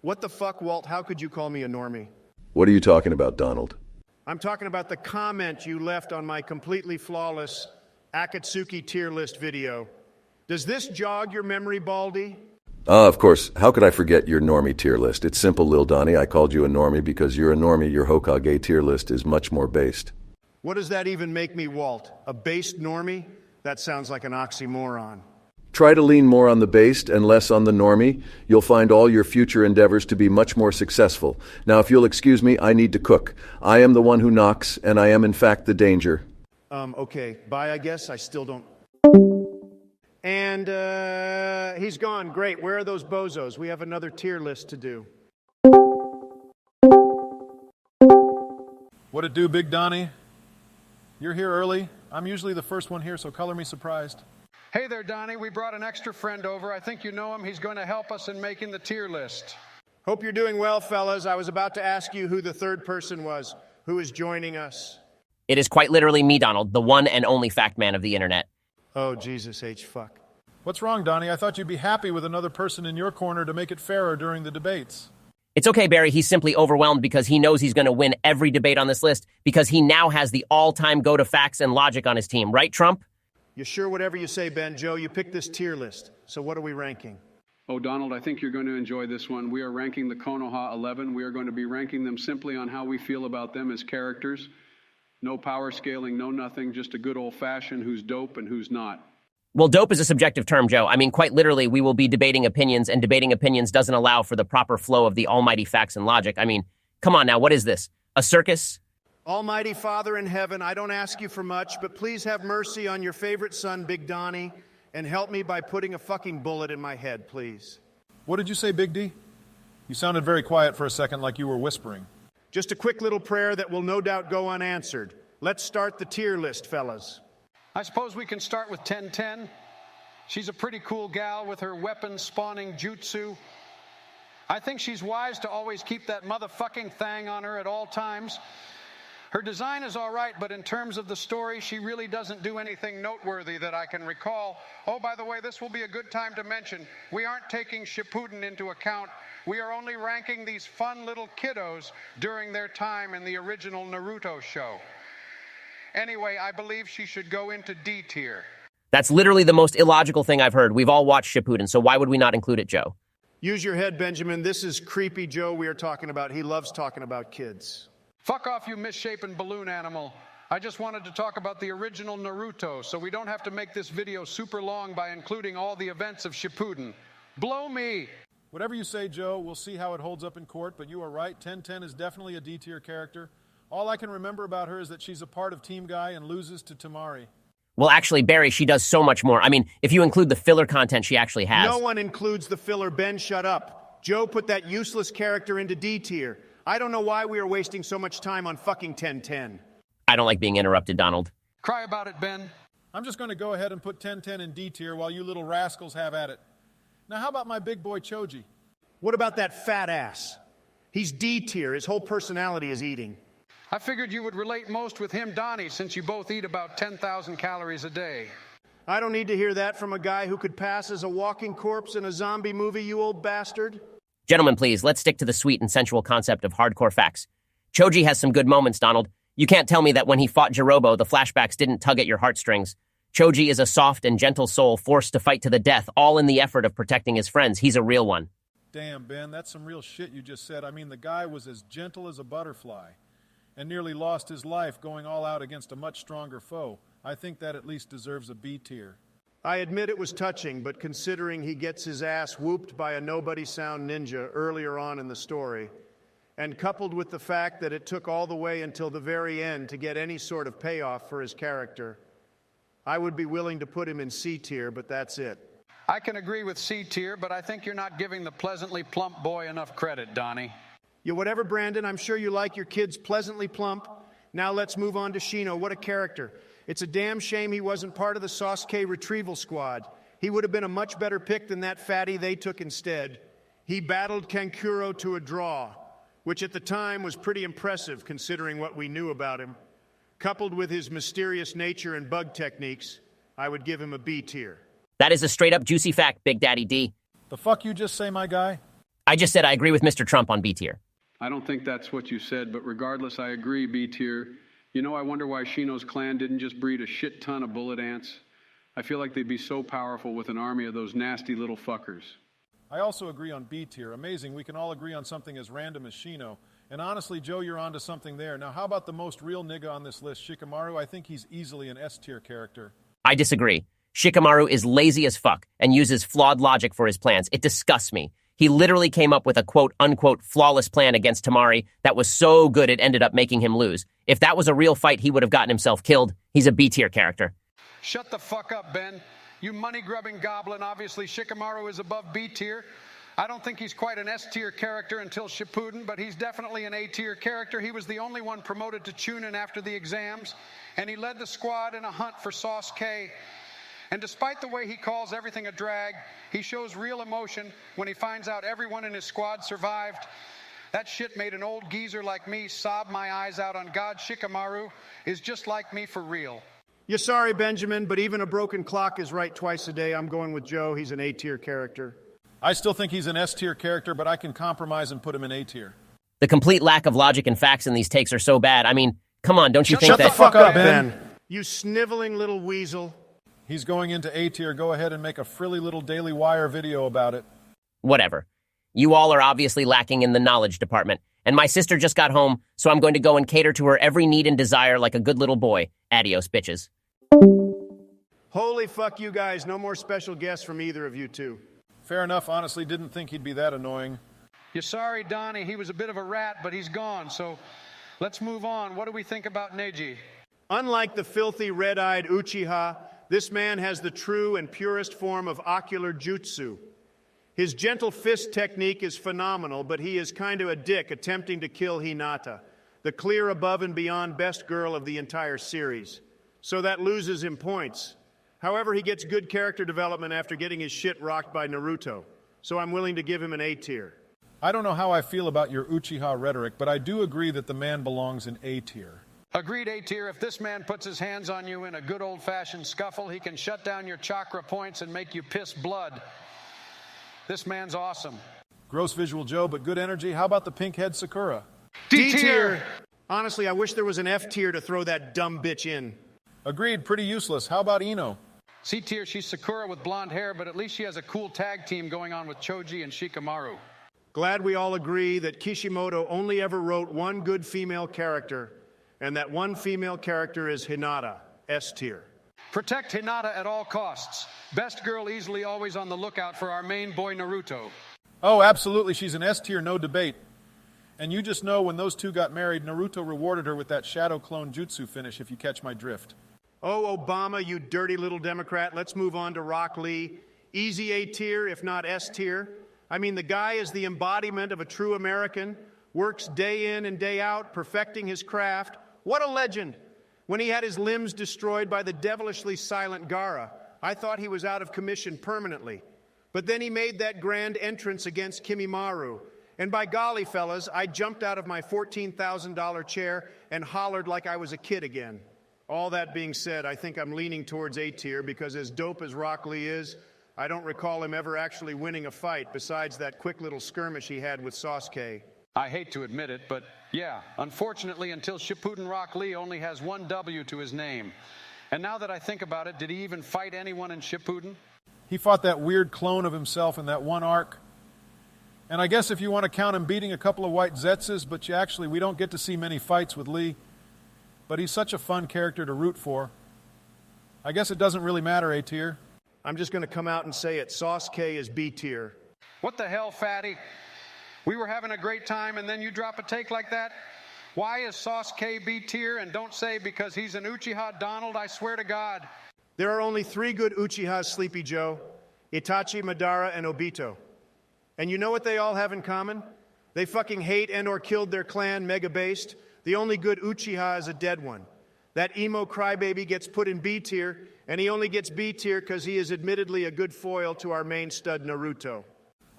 What the fuck, Walt? How could you call me a normie? What are you talking about, Donald? I'm talking about the comment you left on my completely flawless Akatsuki tier list video. Does this jog your memory, Baldy? Of course. How could I forget your normie tier list? It's simple, Lil Donnie. I called you a normie because you're a normie. Your Hokage tier list is much more based. What does that even make me, Walt? A based normie? That sounds like an oxymoron. Try to lean more on the based and less on the normie. You'll find all your future endeavors to be much more successful. Now, if you'll excuse me, I need to cook. I am the one who knocks, and I am in fact the danger. Okay. Bye, I guess. I still don't... And, he's gone. Great. Where are those bozos? We have another tier list to do. What it do, Big Donnie? You're here early. I'm usually the first one here, so color me surprised. Hey there, Donnie. We brought an extra friend over. I think you know him. He's going to help us in making the tier list. Hope you're doing well, fellas. I was about to ask you who the third person was. Who is joining us? It is quite literally me, Donald, the one and only fact man of the internet. Oh, Jesus H. Fuck. What's wrong, Donnie? I thought you'd be happy with another person in your corner to make it fairer during the debates. It's okay, Barry. He's simply overwhelmed because he knows he's going to win every debate on this list because he now has the all-time go to facts and logic on his team. Right, Trump? You sure whatever you say, Ben? Joe, you picked this tier list. So what are we ranking? Oh, Donald, I think you're going to enjoy this one. We are ranking the Konoha 11. We are going to be ranking them simply on how we feel about them as characters. No power scaling, no nothing, just a good old-fashioned who's dope and who's not. Well, dope is a subjective term, Joe. I mean, quite literally, we will be debating opinions, and debating opinions doesn't allow for the proper flow of the almighty facts and logic. I mean, come on now, what is this? A circus? Almighty Father in heaven, I don't ask you for much, but please have mercy on your favorite son, Big Donnie, and help me by putting a fucking bullet in my head, please. What did you say, Big D? You sounded very quiet for a second, like you were whispering. Just a quick little prayer that will no doubt go unanswered. Let's start the tier list, fellas. I suppose we can start with 1010. She's a pretty cool gal with her weapon-spawning jutsu. I think she's wise to always keep that motherfucking thing on her at all times. Her design is all right, but in terms of the story, she really doesn't do anything noteworthy that I can recall. Oh, by the way, this will be a good time to mention, we aren't taking Shippuden into account. We are only ranking these fun little kiddos during their time in the original Naruto show. Anyway, I believe she should go into D tier. That's literally the most illogical thing I've heard. We've all watched Shippuden, so why would we not include it, Joe? Use your head, Benjamin. This is creepy Joe we are talking about. He loves talking about kids. Fuck off, you misshapen balloon animal. I just wanted to talk about the original Naruto, so we don't have to make this video super long by including all the events of Shippuden. Blow me! Whatever you say, Joe, we'll see how it holds up in court, but you are right. 1010 is definitely a D-tier character. All I can remember about her is that she's a part of Team Guy and loses to Tamari. Well, actually, Barry, she does so much more. I mean, if you include the filler content she actually has. No one includes the filler. Ben, shut up. Joe put that useless character into D tier. I don't know why we are wasting so much time on fucking 1010. I don't like being interrupted, Donald. Cry about it, Ben. I'm just going to go ahead and put 1010 in D tier while you little rascals have at it. Now, how about my big boy Choji? What about that fat ass? He's D tier. His whole personality is eating. I figured you would relate most with him, Donnie, since you both eat about 10,000 calories a day. I don't need to hear that from a guy who could pass as a walking corpse in a zombie movie, you old bastard. Gentlemen, please, let's stick to the sweet and sensual concept of hardcore facts. Choji has some good moments, Donald. You can't tell me that when he fought Jirobo, the flashbacks didn't tug at your heartstrings. Choji is a soft and gentle soul forced to fight to the death, all in the effort of protecting his friends. He's a real one. Damn, Ben, that's some real shit you just said. I mean, the guy was as gentle as a butterfly and nearly lost his life going all out against a much stronger foe. I think that at least deserves a B tier. I admit it was touching, but considering he gets his ass whooped by a nobody-sound ninja earlier on in the story, and coupled with the fact that it took all the way until the very end to get any sort of payoff for his character, I would be willing to put him in C tier, but that's it. I can agree with C tier, but I think you're not giving the pleasantly plump boy enough credit, Donnie. Yeah, whatever, Brandon. I'm sure you like your kids pleasantly plump. Now let's move on to Shino. What a character. It's a damn shame he wasn't part of the Sasuke retrieval squad. He would have been a much better pick than that fatty they took instead. He battled Kankuro to a draw, which at the time was pretty impressive considering what we knew about him. Coupled with his mysterious nature and bug techniques, I would give him a B tier. That is a straight-up juicy fact, Big Daddy D. The fuck you just say, my guy? I just said I agree with Mr. Trump on B tier. I don't think that's what you said, but regardless, I agree, B tier. You know, I wonder why Shino's clan didn't just breed a shit ton of bullet ants. I feel like they'd be so powerful with an army of those nasty little fuckers. I also agree on B tier. Amazing, we can all agree on something as random as Shino. And honestly, Joe, you're onto something there. Now, how about the most real nigga on this list, Shikamaru? I think he's easily an S tier character. I disagree. Shikamaru is lazy as fuck and uses flawed logic for his plans. It disgusts me. He literally came up with a quote-unquote flawless plan against Tamari that was so good it ended up making him lose. If that was a real fight, he would have gotten himself killed. He's a B-tier character. Shut the fuck up, Ben. You money-grubbing goblin. Obviously, Shikamaru is above B-tier. I don't think he's quite an S-tier character until Shippuden, but he's definitely an A-tier character. He was the only one promoted to Chunin after the exams, and he led the squad in a hunt for Sauce K. And despite the way he calls everything a drag, he shows real emotion when he finds out everyone in his squad survived. That shit made an old geezer like me sob my eyes out on God. Shikamaru is just like me for real. You're sorry, Benjamin, but even a broken clock is right twice a day. I'm going with Joe. He's an A-tier character. I still think he's an S-tier character, but I can compromise and put him in A-tier. The complete lack of logic and facts in these takes are so bad. I mean, come on, don't you think Shut that— the fuck up, Ben. You sniveling little weasel. He's going into A-tier. Go ahead and make a frilly little Daily Wire video about it. Whatever. You all are obviously lacking in the knowledge department. And my sister just got home, so I'm going to go and cater to her every need and desire like a good little boy. Adios, bitches. Holy fuck you guys. No more special guests from either of you two. Fair enough. Honestly, didn't think he'd be that annoying. You're sorry, Donnie. He was a bit of a rat, but he's gone. So let's move on. What do we think about Neji? Unlike the filthy red-eyed Uchiha, this man has the true and purest form of ocular jutsu. His gentle fist technique is phenomenal, but he is kind of a dick attempting to kill Hinata, the clear above and beyond best girl of the entire series. So that loses him points. However, he gets good character development after getting his shit rocked by Naruto, so I'm willing to give him an A tier. I don't know how I feel about your Uchiha rhetoric, but I do agree that the man belongs in A tier. Agreed, A-tier. If this man puts his hands on you in a good old-fashioned scuffle, he can shut down your chakra points and make you piss blood. This man's awesome. Gross visual Joe, but good energy. How about the pink-head Sakura? D-tier. Honestly, I wish there was an F tier to throw that dumb bitch in. Agreed, pretty useless. How about Ino? C-tier, she's Sakura with blonde hair, but at least she has a cool tag team going on with Choji and Shikamaru. Glad we all agree that Kishimoto only ever wrote one good female character, and that one female character is Hinata, S tier. Protect Hinata at all costs. Best girl easily always on the lookout for our main boy Naruto. Oh, absolutely. She's an S tier, no debate. And you just know when those two got married, Naruto rewarded her with that shadow clone jutsu finish, if you catch my drift. Oh, Obama, you dirty little Democrat. Let's move on to Rock Lee. Easy A tier, if not S tier. I mean, the guy is the embodiment of a true American, works day in and day out, perfecting his craft. What a legend! When he had his limbs destroyed by the devilishly silent Gaara, I thought he was out of commission permanently. But then he made that grand entrance against Kimimaru. And by golly, fellas, I jumped out of my $14,000 chair and hollered like I was a kid again. All that being said, I think I'm leaning towards A tier because as dope as Rock Lee is, I don't recall him ever actually winning a fight besides that quick little skirmish he had with Sasuke. I hate to admit it, but yeah, unfortunately, until Shippuden, Rock Lee only has one W to his name. And now that I think about it, did he even fight anyone in Shippuden? He fought that weird clone of himself in that one arc. And I guess if you want to count him beating a couple of white Zetzes, but we don't get to see many fights with Lee. But he's such a fun character to root for. I guess it doesn't really matter, A tier. I'm just going to come out and say it. Sasuke is B tier. What the hell, fatty? We were having a great time, and then you drop a take like that? Why is Sasuke B tier? And don't say because he's an Uchiha Donald, I swear to God. There are only 3 good Uchihas, Sleepy Joe. Itachi, Madara, and Obito. And you know what they all have in common? They fucking hate and or killed their clan, mega-based. The only good Uchiha is a dead one. That emo crybaby gets put in B tier, and he only gets B tier because he is admittedly a good foil to our main stud Naruto.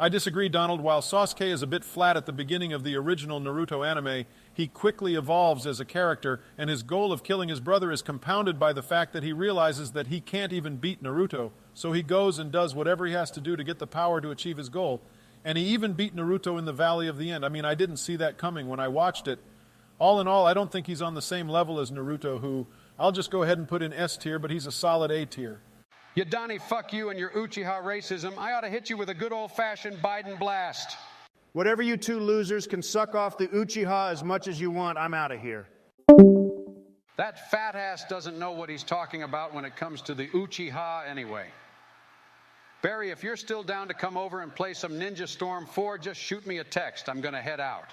I disagree, Donald. While Sasuke is a bit flat at the beginning of the original Naruto anime, he quickly evolves as a character, and his goal of killing his brother is compounded by the fact that he realizes that he can't even beat Naruto, so he goes and does whatever he has to do to get the power to achieve his goal. And he even beat Naruto in the Valley of the End. I mean, I didn't see that coming when I watched it. All in all, I don't think he's on the same level as Naruto, who I'll just go ahead and put in S tier, but he's a solid A tier. You Donnie, fuck you and your Uchiha racism. I ought to hit you with a good old-fashioned Biden blast. Whatever you two losers can suck off the Uchiha as much as you want, I'm out of here. That fat ass doesn't know what he's talking about when it comes to the Uchiha anyway. Barry, if you're still down to come over and play some Ninja Storm 4, just shoot me a text. I'm going to head out.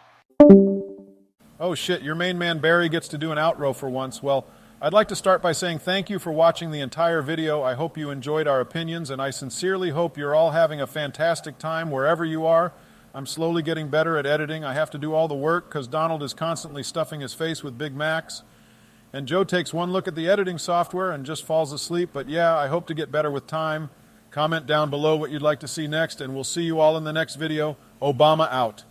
Oh shit, your main man Barry gets to do an outro for once. Well, I'd like to start by saying thank you for watching the entire video. I hope you enjoyed our opinions, and I sincerely hope you're all having a fantastic time wherever you are. I'm slowly getting better at editing. I have to do all the work because Donald is constantly stuffing his face with Big Macs. And Joe takes one look at the editing software and just falls asleep. But yeah, I hope to get better with time. Comment down below what you'd like to see next, and we'll see you all in the next video. Obama out.